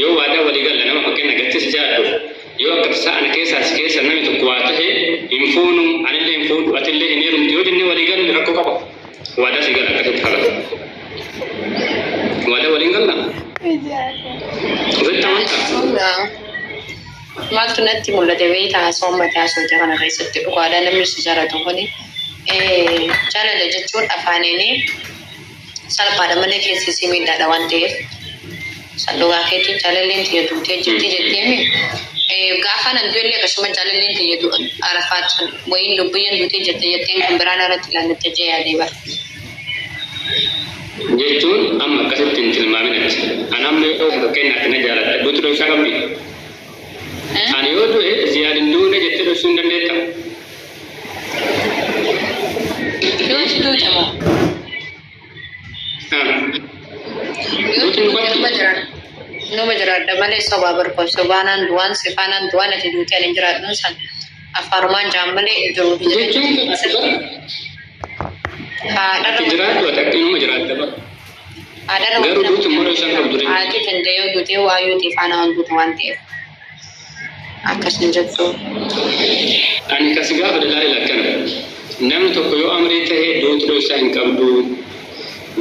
yoo waadaa walii galla nama fakkeenya gattis jaadhu yoo akka sa'an keessaas keessa namni tokko waa ta'e hin fuunu anillee hin fuudhu atillee hin heerumtu yoo jennee walii galli rakkoo qaba waadaa si gala akkasitti qaba waadaa waliin galla ofitti amantaa maaltu natti mul'ate beektaa soommataa soota kana keessatti dhugaadhaa namni si jaalatu kuni jaalala jechuun afaaniin salphaadha malee keessi si miidhaadha waan ta'eef sanduuqaa keetti jaalalleen tiyya duutee jirti jetteemi gaafa nan du'ellee akkasuma jaalalleen tiyya arafaat wayiin lubbiyyeen duutee jetteen kan biraan irratti ilaallattee jee yaadee bara. Jechuun amma akkasitti hin tilmaaminatti anamne fakkeenyaatti na jaaladha duutu dhoofsaa qabdi. Ani yoo du'e ziyaadin duune jettee dhoofsuu hin dandeetta. Yoo si duute moo? Numa jiraadha malee sobaa barbaadu sobaanaan du'aan sifaanaan du'aan ati duutee ani jiraadhuun san afaarumaan jaan malee jiru jechuun jiraadhu ati numa jiraadha bara. Garuu duuti immoo dhoofsaan qabdu. Haati danda'ee duutee waayyootii faana waan duute waan ta'eef. Akkasin jettu. Ani kasi gaafa dalaa lakkana namni tokko yoo amrii ta'ee duuti dhoofsaa hin qabdu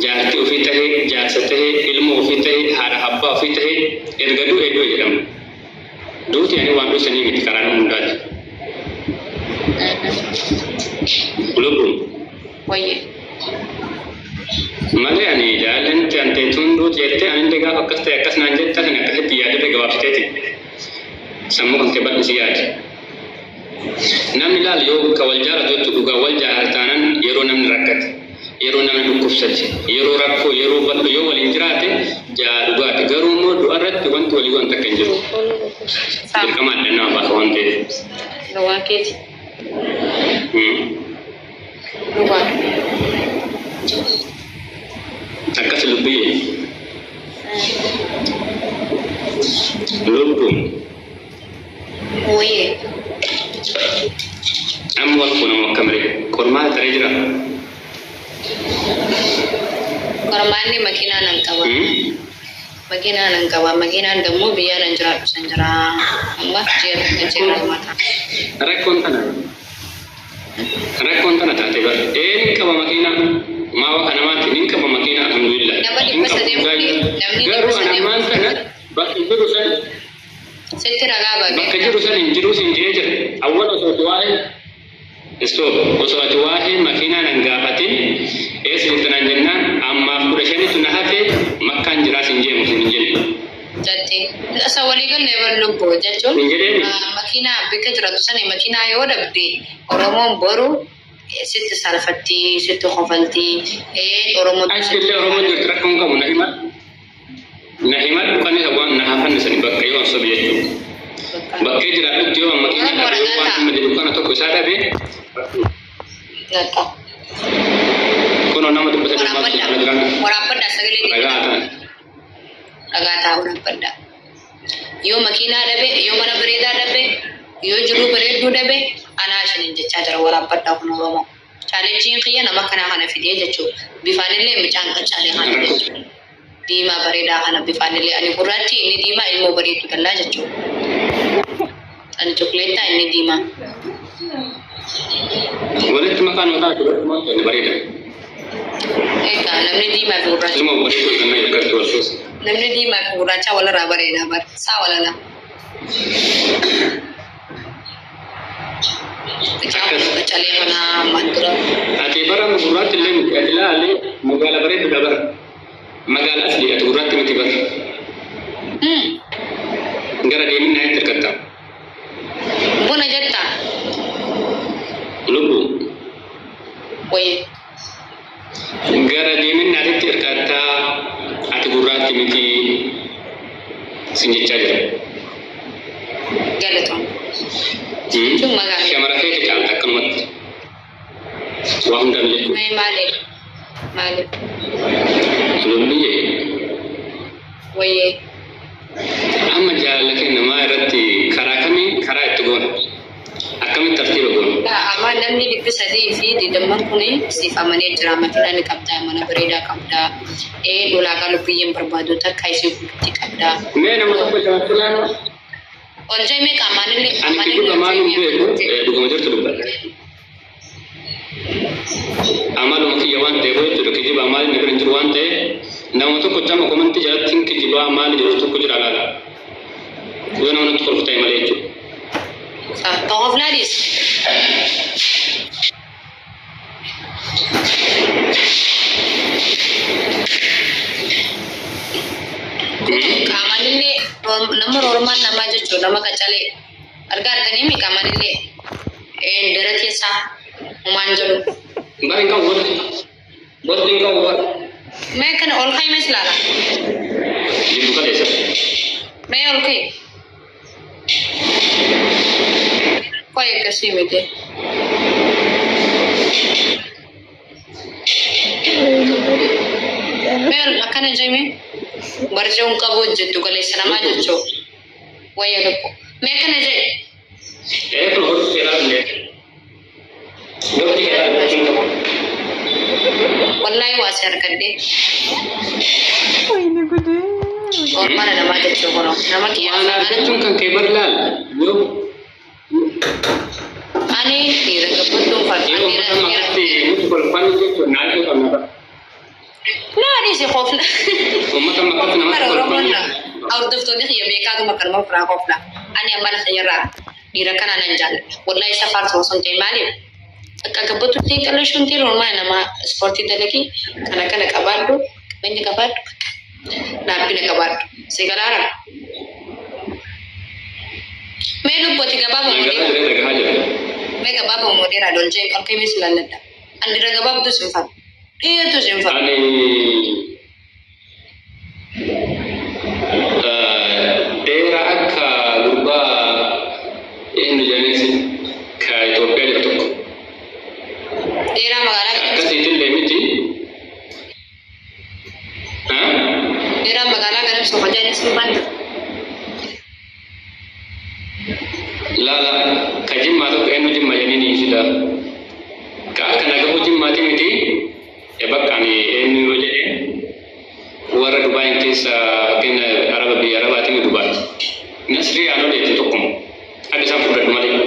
jaartii ofii ta'ee jaarsa ta'ee ilma ofii ta'ee haadha abbaa ofii ta'ee erga du'e du'e jedhama. Duuti ani waan dhoofsanii miti karaa nama hundaati. Lubbuun. Wayyee. Malee ani jaalanti anteetuun duuti jettee anillee gaafa akkas ta'e akkas naan jetta kan akkasitti yaadate gabaabsiteeti. Sammuu kan kee bal'isi yaade. Namni laal yoo ka wal jaalatu jechuudha dhugaa wal jaalataanan yeroo namni rakkate yeroo namni dhukkubsate yeroo rakkoo yeroo bal'oo yoo waliin jiraate dhugaati garuu immoo du'a irratti wanti walii wanta akka hin jiru. Dirqama adda nama baasa waan ta'eef. Dhugaa keeti. Dhugaa. Akkas lubbii. Lubbuun. Wayyee. Amma wal fuunama akka malee qormaata taree jira. Qormaanni makiinaa nan qaba. Makiinaa nan qaba. Makiinaan dammoo biyyaa nan jiraadhu san jira. Amma jeera mata. Rakkoon tana taate bara. Ni qaba makiinaa. Maawa kana maati ni qaba makiinaa alhamdulillah. Nama dhibba sadii namni garuu anamaan kana bakki jiru san sitti ragaa baage. bakka jiru san hin jiru sin jee jira. Awwal osoo waa'ee osoo ati waa'ee makiinaa nan gaafatin eessi tanan jennaan ammaaf 15 na hafe makkaan jiraa sin jee musin hin jenne. Jatti asa walii galee barlubbo jechuun makiinaa bikka jiratu sani makiinaa yoo dhabde Oromoon boru sitti salfatti sitti kofalti Oromoon asille Oromoon jirtu rakkoon qabu na hima dhukanii waan na hafan sani bakka yoo sobi jechuudha. Bakkee jiraatutti yoo makiinaa dhabee waan madi dukana tokko isaa dhabee kunoo nama dubbata waraabaddaa sagalee dhagaataa waraabaddaa yoo makiinaa dhabe yoo mana bareedaa dhabe yoo jiruu bareedduu dhabe anaa ishaniin jechaa jira waraabaddaa kun Oromoo. Chaalenjiin kiyya nama kanaa kana fidee jechuudha. Bifaanillee mucaan qaccaalee kana jechuudha. Diimaa bareedaa kana bifaanillee ani gurraatti inni diimaa ilmoo bareeddu dallaa jechuudha. Ani chokleettaa inni diimaa. Walitti makaan mataa dubartii bareeda. Egaa namni diimaa fi gurraacha. Ilmoo bareedduu kan nama eeggatu walsuus. Namni diimaa fi gurraacha walirraa bareedaa bara. Saa walala. Qaccaalee kana mandura. Ati bara gurraatti illee miti ati ilaalee magaala bareeddu dabara. Magaala asli ati gurraatti miti bara. Gara deemin naa itti hirkatta. Buna jetta. Lubbu. Wayii. Gara deemin naa itti hirkatta ati gurraatti miti sin jechaa jira. Galatoon. Shamara kee caalta akkanumatti. Waa hundaan jechuudha. Maaliif? Lubbiyyee. Wayii. Amma jaalala kennamaa irratti karaa kamii karaa itti goona? Akkamitti tartiiba goona? Amma namni 320 kun siif amanee jira. Makiinaa ni qabda, mana bareedaa qabda. Ulaagaa lubbiyyeen barbaadu takka isii gudditti qabda. guddaa. Mee nama tokko jiraatu laala. Ol jaimee qaamaan Ani kijiba maalum beeku dhuguma jirtu dubbata. Amaluma kiyya waan ta'eef jechuudha kijiba maali na bira hin jiru waan ta'e nama tokko jama komantii jalatti kijiba maali jiru tokko jira laala. Yoo nama nutti kolfu ta'e malee jechuudha. Ta'oof laadis. Qaamaan illee nama Oromaan namaa jechuudha nama qacalee argaa arganii mi qaamaan illee dara keessaa humaan jedhu. Bari kau buat kau buat. Mee kana ol ka'e mes laala. Dibuka desa. Mee ol ka'e. Kau akkasii miti. Mee ol akkana jaime. Barjaan qabu hojjettu galeessa namaa jechuu. Wayya lubbu. Mee kana jedhe. Kalau buat sekarang ni. Buat sekarang. Wallahi waa si argadde. Wayne gudee. Ormana namaa jechuu kunoo nama Mana jechuun kan kee barlaal. Yoo ani dhiira gabbadduun farda yoo nama akkatti nuti kolfan jechuun naannoo qabna. Laadhi si qofla. Uummata makkatti nama Mara kolfan. Oromoon hordoftoonni kiyya beekaatu makkalma ofirraa qofla. Ani amma lafa irraa dhiira kana nan jaalladha. Wallahi safaar osoo hin ta'e maaliif? Akka gabbatutti qalashuun tiin Oromaa nama ispoortii dalagii kana qabaadhu qabeenya qabaadhu laaphina qabaadhu si galaara. Mee lubbooti gabaabaa modee. Mee gabaabaa modee raadol jee ol ka'ee si lalladha. Ani dira gabaabdu sin fa'a. Dhiyeetu sin fa'a. Ani dheeraa akka gurbaa eenyu jedhanis ka Itoophiyaa jiru tokko. Dheeraa magaalaa kana. Akkasiitiin deemiti. Dheeraa magaalaa kana ibsu hojjaan sin fa'a. Lala ka jimmaa tokko eenyu jimma jedhanii ni sida. Ka akka nagahu jimmaati miti. Bakka ani eenyu yoo jedhe warra Dubaayin keessa kenna biyya Arabaati mi Dubaay. Nasrii aanoo deetti tokkuma. Akka isaan fudhadhu malee.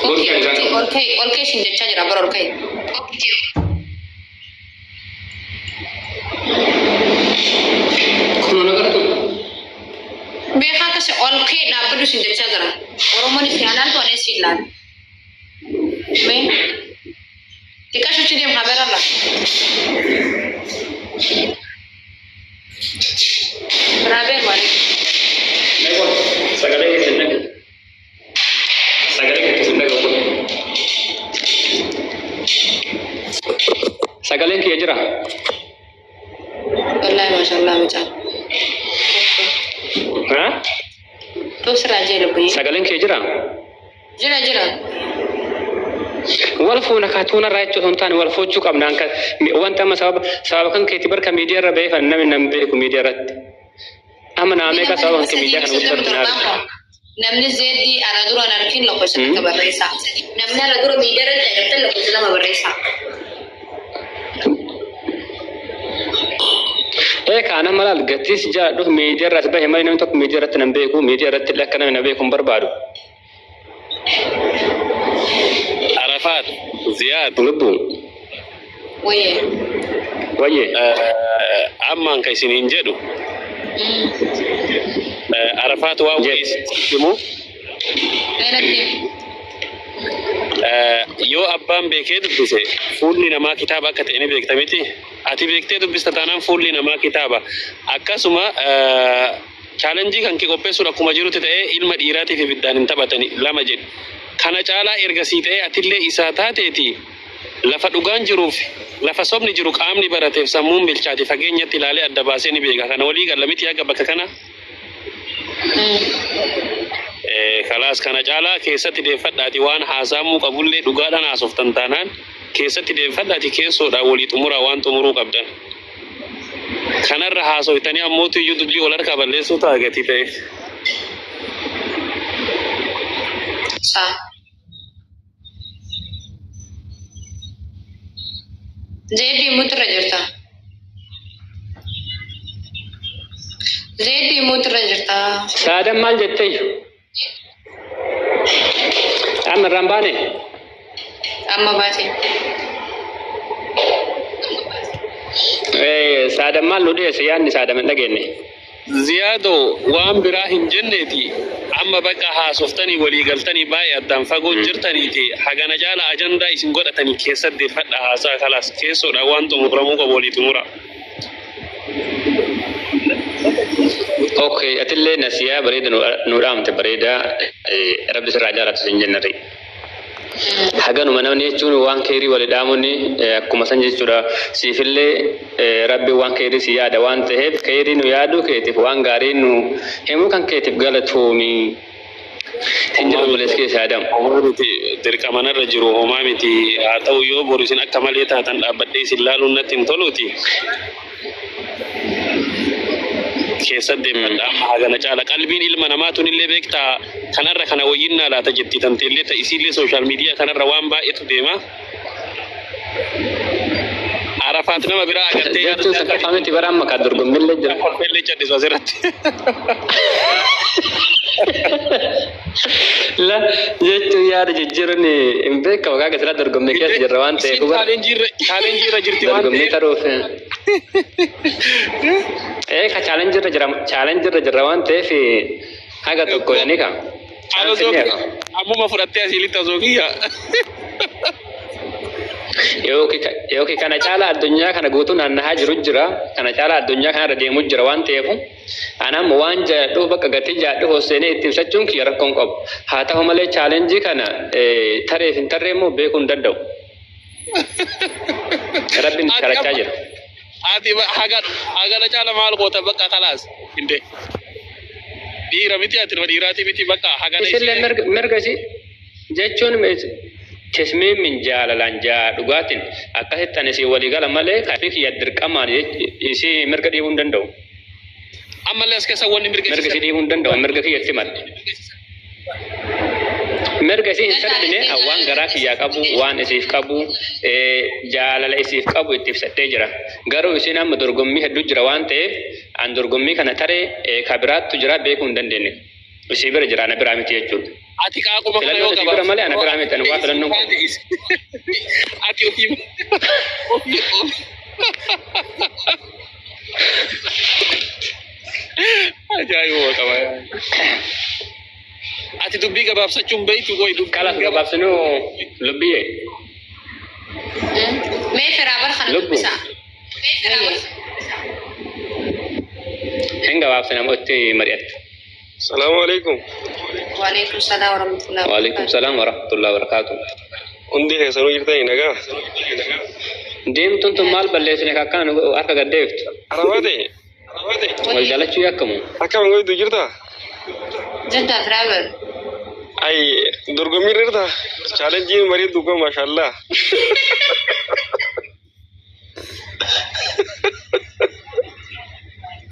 Ol ka'e sin jechaa jira bara ol ka'e. Kun nagartu. Beekaa akkasi ol ka'e dhaabbadhu sin jechaa jira. Oromoon itti aanaan to'anee si ilaala. Mee xiqqaashuchi deemu haa beerarra. Raabeen maali? Sagalee keessa hin dhagahu. Sagalee keessa hin dhagahu. Sagaleen kiyya jira. Wallahi maashaallah mucaan. Tobsiraa jee lubbii. Sagaleen kiyya jira. Jira. Wal fuuna kaatuuna irraa jechuun osoo hin taane wal fuuchuu qabna. Wanta amma sababa kan keetti barka miidiyaa irra beekan namni beeku miidiyaa irratti. Amma naa meeqa sababa kan miidiyaa kana guddaa namni zeeddii ana dura narkiin lakkoofsa akka barreessaa. Namni ana dura miidiyaa irratti agartan lakkoofsa lama barreessaa. Kana malaal gatis jaadhu miidiyaa irratti bahe malee namni tokko miidiyaa irratti nan beeku miidiyaa irratti akka namni na beeku hin barbaadu. Arafat, Ziad, Lubbu. Wayye. Amman ka isiniin jedhu. Arafat waa himu. Yoo abbaan beekee dubbise fuulli namaa kitaaba akka ta'e ni beekta miti. Ati beektee dubbista taanaan fuulli namaa kitaaba. Akkasuma chaalenjii kan kee qopheessuun akkuma jirutti ta'ee ilma dhiiraatiif ibiddaan hin taphatani lama jedhu. Kana caalaa ergasii ta'ee atillee isaa taateeti lafa dhugaan jiruuf lafa sobni jiru qaamni barateef sammuun bilchaate fageenyatti ilaalee adda baasee ni beeka. Kana walii galla miti akka bakka kana. Kalaas kana caalaa keessatti deeffadhaati waan haasaamuu qabullee dhugaadhaan haasoftan taanaan keessatti deeffadhaati keessoodhaan walii xumuraa waan xumuruu qabdan. Kanarra haasoftanii ammootu iyyuu dubbii wal harkaa balleessuu ta'a gatii ta'e. Zeebii mutura jirta. Zeetii mootirra jirta. Saadam maal jettee? Amma irraan baane? Amma baate. Saadam maal nu dhiyeesse yaadni saadam hin dhageenye. Ziyaado waan biraa hin jenneeti amma bakka haasoftanii walii galtanii baay'ee addaan fagoo jirtaniiti hagana jaala ajandaa isin godhatanii keessatti fadha haasaa kalaas keessoodha waan xumuramuu qabu walii xumura. Okay, atillee nasiyaa bareeda nu dhaamte bareeda rabbi sirraa jaalatu sin jennari. Haganuma namni jechuun waan keerii wali dhaamuun akkuma san jechuudha siifillee rabbi waan keerii si yaada waan ta'eef keerii nu yaaduu keetiif waan gaarii nu himuu kan keetiif galatoomi. Tinjira bulees keessa yaadamu. Homaamiti dirqamanarra jiru homaamiti haa ta'u yoo boru isin akka malee taatan dhaabbadhee isin laaluun natti hin toluuti. Keessatti deemmadha amma hagana caala qalbiin ilma namaatuun illee beektaa kanarra kana wayyinnaa laata jetti tanteellee ta'isiillee sooshaal miidiyaa kanarra waan baay'eetu deema. Arafaat nama biraa agartee jechuun sakkafamiti bara amma kan dorgommillee jira. Kolfeellee caddisu asirratti. La jechuun yaada jijjiiruun hin beekamu kaa gasira dorgommii keessa jirra waan ta'eef. Chaalenjiirra jirti waan dorgommii taruuf. Ka chaalenjiirra jirra waan ta'eef haga tokko yani kan. Ammuma fudhattee asiilitti osoo kiyya. Yookiin kana caala addunyaa kana guutuu naanna'aa jiru jira. Kana caala addunyaa kanarra deemu jira waan ta'eef. Anam waan jaadhu bakka gatii jaadhu hosseenee itti ibsachuun kiyya rakkoon qabu. Haa ta'u malee chaalenjii kana tareef hin tarree immoo beekuu hin danda'u. Rabbiin karachaa jira. Ati hagana caala maal goota bakka kalaas hinde. Dhiira miti ati nama dhiiraati miti bakka hagana isillee mirga si jechuun kismii min jaalalaan jaa dhugaatiin akkasitti ani si walii gala malee kafii kiyya dirqamaan isi mirga dhiibuu hin danda'u. Ammallee as keessa wanni mirga si dhiibuu hin danda'u mirga kiyyatti madde. Mirga si hin sarbine waan garaa kiyyaa qabu waan isiif qabu jaalala isiif qabu itti ibsadhee jira. Garuu isin amma dorgommii hedduu jira waan ta'eef an dorgommii kana taree kabiraattu jira beekuu hin dandeenye. Isii bira jira ana biraa miti jechuudha. Ati qaaquma kana yoo qaba. Bira malee ana biraa miti ani waa filannoo qabu. Ati ofii. Ajaa'iba qaba. Ati dubbii gabaabsachuun beektu qoy dubbii. Kalaaf gabaabsinuu lubbiyee. Mee firaa bara kana dubbisa. Hin gabaabsina moo itti mari'attu. Assalamu alaikum. Waalaikum salaam warahmatullahi wabarakatuh. Waalaikum salaam warahmatullahi wabarakatuh. Hundi keessanuu jirtanii nagaa. Deemtuun tun maal balleessine akkaan harka gaddeeftu. Arabaate. Wal jaalachuu yakkamu. Akkam goytu jirta? Jadda firaa bara. Ay dorgommii irra chaalenjiin bareedu kun maashaallah.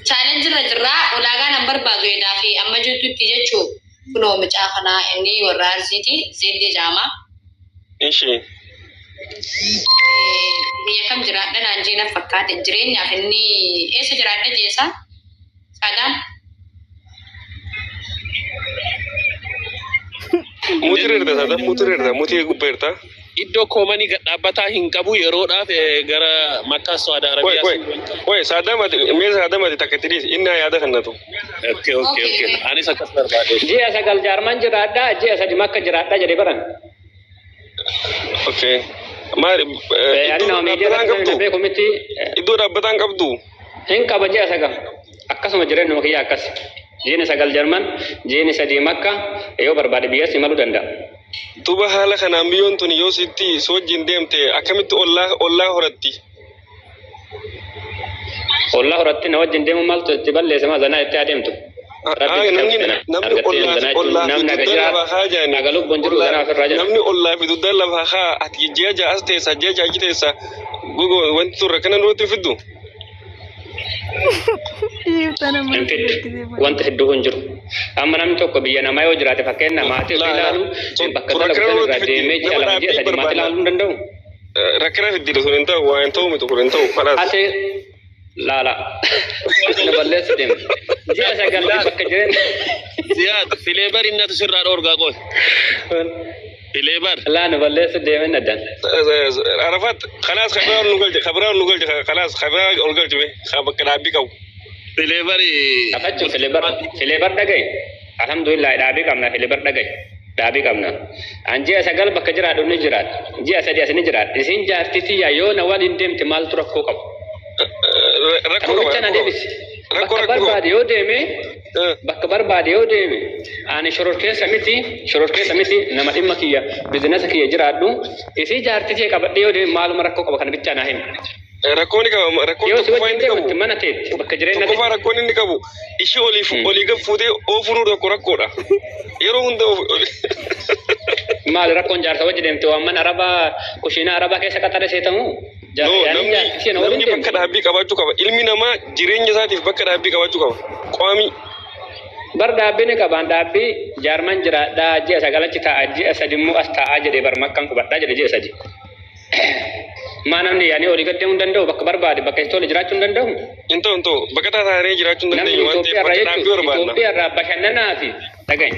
Challenge irra jirra ulaagaa nan barbaadu jedhaa fi amma jirtutti jechuun kunoo mucaa kanaa inni warra arsiiti zeeddi jaama. Ishi. Biyya kam jiraadha naan jeena fakkaate jireenyaaf inni eessa jiraadha jeessa saadaan. Mutireerta saadaan mutireerta mutii gubbeerta. Iddoo koomanii gadhaabbataa hin qabu yeroodhaaf gara Makkaa Saudi Arabiyaa. Woi saadamati takkatiidis inni yaada kannatu. Okay. Anis akkas barbaade. Ji'a sagal jaarman jiraadha ji'a sadi Makka jiraadha jedhee baran. Okay. Maali iddoo dhaabbataan qabdu. Hin qaba ji'a sagal akkasuma jireenya nama kiyyaa akkas. Ji'a sagal jaarman ji'a sadi Makka yoo barbaade biyyatti imaluu danda'a. Duba haala kanaan biyyoon tun yoo sitti soojjiin deemte akkamitti ollaa horatti? Ollaa horatti na wajjin deemu maaltu itti balleessa maa zanaa itti adeemtu? Namni ollaa fi duddaa lafaa haa ati ji'a ja'as teessa ji'a ja'achi teessa wanti turre kana nuti fiddu. Wanti hedduu hin jiru. Amma namni tokko biyya namaa yoo jiraate fakkeenya maatii ofii ilaalu bakka dalaguusan irraa deemee ji'a lama ji'a sadi maatii ilaaluu hin danda'u. Rakkina fiddiidha sun hin ta'u waa hin ta'u miti kun hin ta'u. لا لا نبلس دم جاء سجل بكجرين زياد في ليبر إنها تسر على أورجا قول في ليبر لا نبلس دم ندن عرفت خلاص خبران نقول خلاص خبران نقول به خبر كلابي كو في ليبر أفتح في ليبر دقي الحمد لله دابي كمنا في ليبر دقي دابي كمنا أنجي سجل بكجرات ونجرات جاء سدي أسنجرات إسين جارتي يا يو نوال إندم تمال تركو كم bakka barbaade yoo deeme ani shororkeessa miti nama dhimma kiyya bizinesa kiyya jiraadhu isii jaartitee qabadhee yoo deeme maaluma rakkoo qaba kana bichaa naa himi rakkoon qaba rakkoon tokko inni qabu mana teetti bakka jireenya tokko rakkoon inni qabu ishii olii gad fuutee oofuruu tokko rakkoodha yeroo hunda maal rakkoon jaarsa wajji deemte waan mana arabaa kushiinaa arabaa keessa qaxara seetamu namni bakka dhaabbii qabaachuu qaba ilmi namaa jireenya isaatiif bakka dhaabbii qabaachuu qaba qaamii bar dhaabbiin qabaan dhaabbii jaarman jiraadhaa ji'a sagalachi taa'a ji'a sadimmoo as taa'aa jedhee bar makkaan qubadhaa jedhe ji'a sadi maa namni yaanii olii gad deemuu hin danda'u bakka barbaade bakka itti jiraachuu hin danda'u hin ta'u bakka taataaree jiraachuu hin dandeenyu waan ta'eef bakka dhaabbii barbaadna Itoophiyaa irraa bashannanaa fi dhaga'i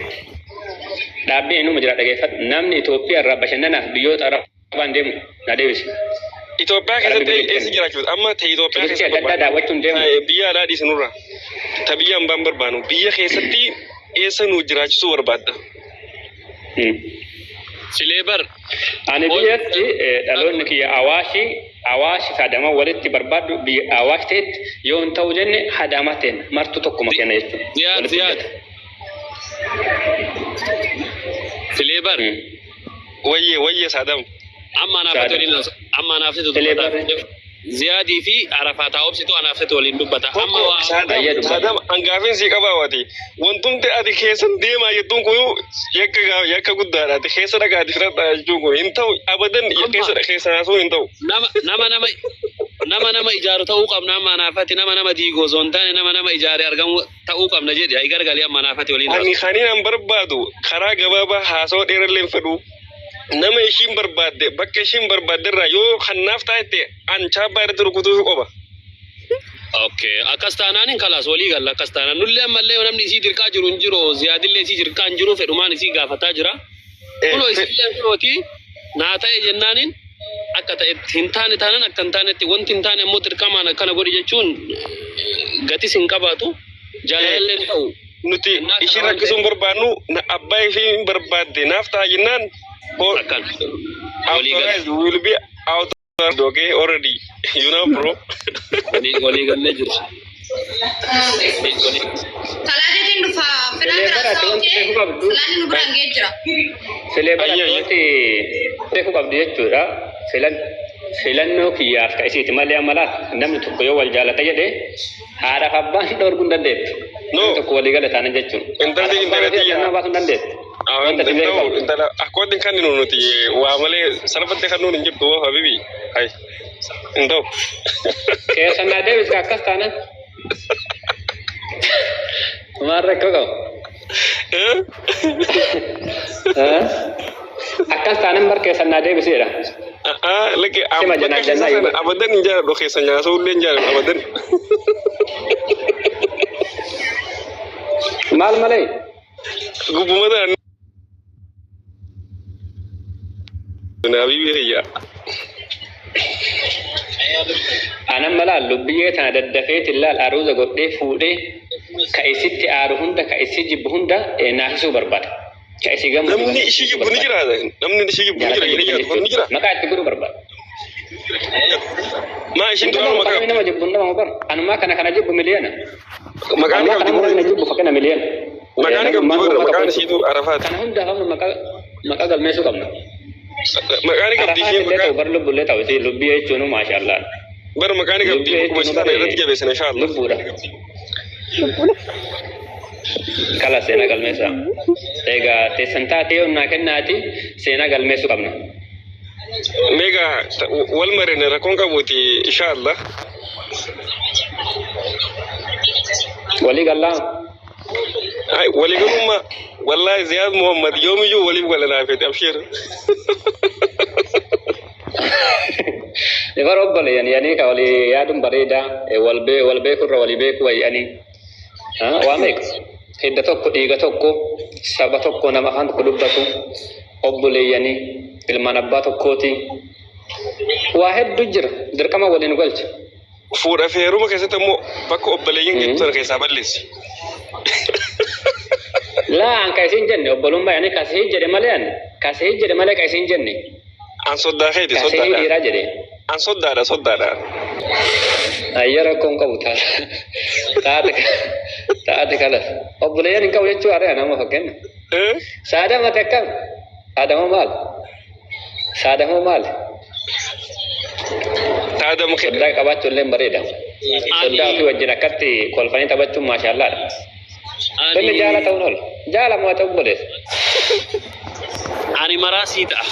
dhaabbii inuma jira dhageeffadhu namni Itoophiyaa irraa bashannanaaf biyyoota arabaan deemu na deebisi. Itoophiyaa keessatti eessa jiraachuudha amma ta'e Itoophiyaa keessatti daawwachuun deemu biyya alaa dhiisanurra ta biyya hambaan barbaanu biyya keessatti eessa nu jiraachisuu barbaadda. Fileebar ani biyyatti dhaloonni kiyya awaashi kadama walitti barbaadu biyya awaashi ta'etti yoo hin ta'u jenne hadama ta'en martu tokkuma kenna jechuudha. Ziyaad Fileebar wayye saadam amma naafatu Ziyaadii fi Arafaataa obsitu anaafatu waliin dubbata amma saadam hangaafin si qabaawati wantumti ati keessan deemaa jettuun kun yakka guddaadha ati keessa dhagaati filadhaa jechuun kun hin ta'u abadan keessa naasuu hin ta'u nama ijaaru ta'uu qabna amma anaafati nama diigoo osoo hin taane nama ijaaree argamu ta'uu qabna jedhe ay gargalee amma anaafati waliin ani kaniin an barbaadu karaa gabaabaa haasawaa dheerallee hin fedhu nama ishiin barbaadde bakka ishiin barbaadde irraa yoo kannaaf taate an chaabbaa irratti rukutuu qoba. Okay, akkas taanaan hin kalaas walii galla akkas taanaan nullee ammallee namni isii dirqaa jiru hin jiru ziyaadillee isii dirqaa hin jiru fedhumaan isii gaafataa jira. Kunoo isiillee firooti naa ta'e jennaaniin akka ta'e hin taane taanaan akka hin taanetti wanti hin taane immoo dirqamaan akkana godhi jechuun gatis hin qabaatu jaalallee hin ta'u. Nuti ishiin rakkisuun barbaannu abbaa ishii hin barbaadde naaf ta'a jennaan. Will be out okay already. You know, bro. Waligalle jirti. Salaatiin dhufa filan salaani nu biraan ga'ee jira. Fileebalaatti beeku qabdi jechuudha. Filannoo kiyyaaf ka isiiti malee ammalaa namni tokko yoo wal jaalata jedhee haadhaaf abbaan dhorkuu hin dandeettu. Tokko waliigala taana jechuun. Intalli baasuu hin dandeettu. Akkoonni kan nuti waa malee salphatti kan nuti hin jirtu habibi hay hin ta'u. Keessa naa deebis akkas taana. Maal rakkoo qabu? Akkas taanan bar keessa naa deebiseedha. Lagi abadan hin jaalladhu keessa nyaasuu illee hin jaalladhu abadan. Maal malee? Gubbumataan. Habibi hayya. Anan malaan lubbiyee tana daddafeet ilaal aruuza godhee fuudhee ka isitti aaru hunda ka isi jibbu hunda naasisuu barbaada. Ka isi gamu. Namni ishii jibbu ni jira. Namni ishii jibbu ni jira. Maqaa itti guruu barbaada. Maa ishiin duraan maqaa. Nama jibbu nama bar. Anumaa kana jibbu miliyoona. Maqaan qabdi kana jibbu fakkana miliyoona. Maqaan ishiitu Arafaat. Kana hundaa qabnu maqaa galmeessuu qabna. Maqaan qabdi ishiin maqaa. Bar lubbullee ta'u isii lubbiyee jechuun maashaallah. Bar maqaan qabdi kuma isaan irratti jabeessan inshaallah. Lubbuudha. Kala seenaa galmeessa. Egaa teessan taatee onnaa kennaati seenaa galmeessuu qabna. Meegaa wal marine rakkoon qabuuti inshaallah. Walii gallaa. Walii galummaa wallahi Ziyaad Muhammad yoomiyyuu waliif galanaa fedhe abshir. Ibaroo bale yani ka wali yaadun bareeda walbee kurra wali beeku yani waa meeq hidda tokko dhiiga tokko saba tokko nama kan tokko dubbatu obboleeyyanii ilmaan abbaa tokkooti waa hedduu jira dirqama waliin galcha. Fuudha feeruma keessatti immoo bakka obboleeyyan gidduu keessaa balleessi. Laa an kaisin jenne obbolummaa yani kasii jedhe malee kaisin jenne. An soddaa keeti Kasii soddaadha. dhiiraa jedhe. An soddaadha. Ayyara kon qabu taate kalas obboleeyyan hin qabu jechuu aree nama fakkenna. Saadama takkam Saadama maal Taadamu kee. soddaa qabaachuu illee bareeda. Soddaa ofii wajjin akkatti kolfanii taphachuun maashaallaadha. Inni jaala ta'uun oola. Jaala moo ta'u obboleessa. Ani maraa sii ta'a.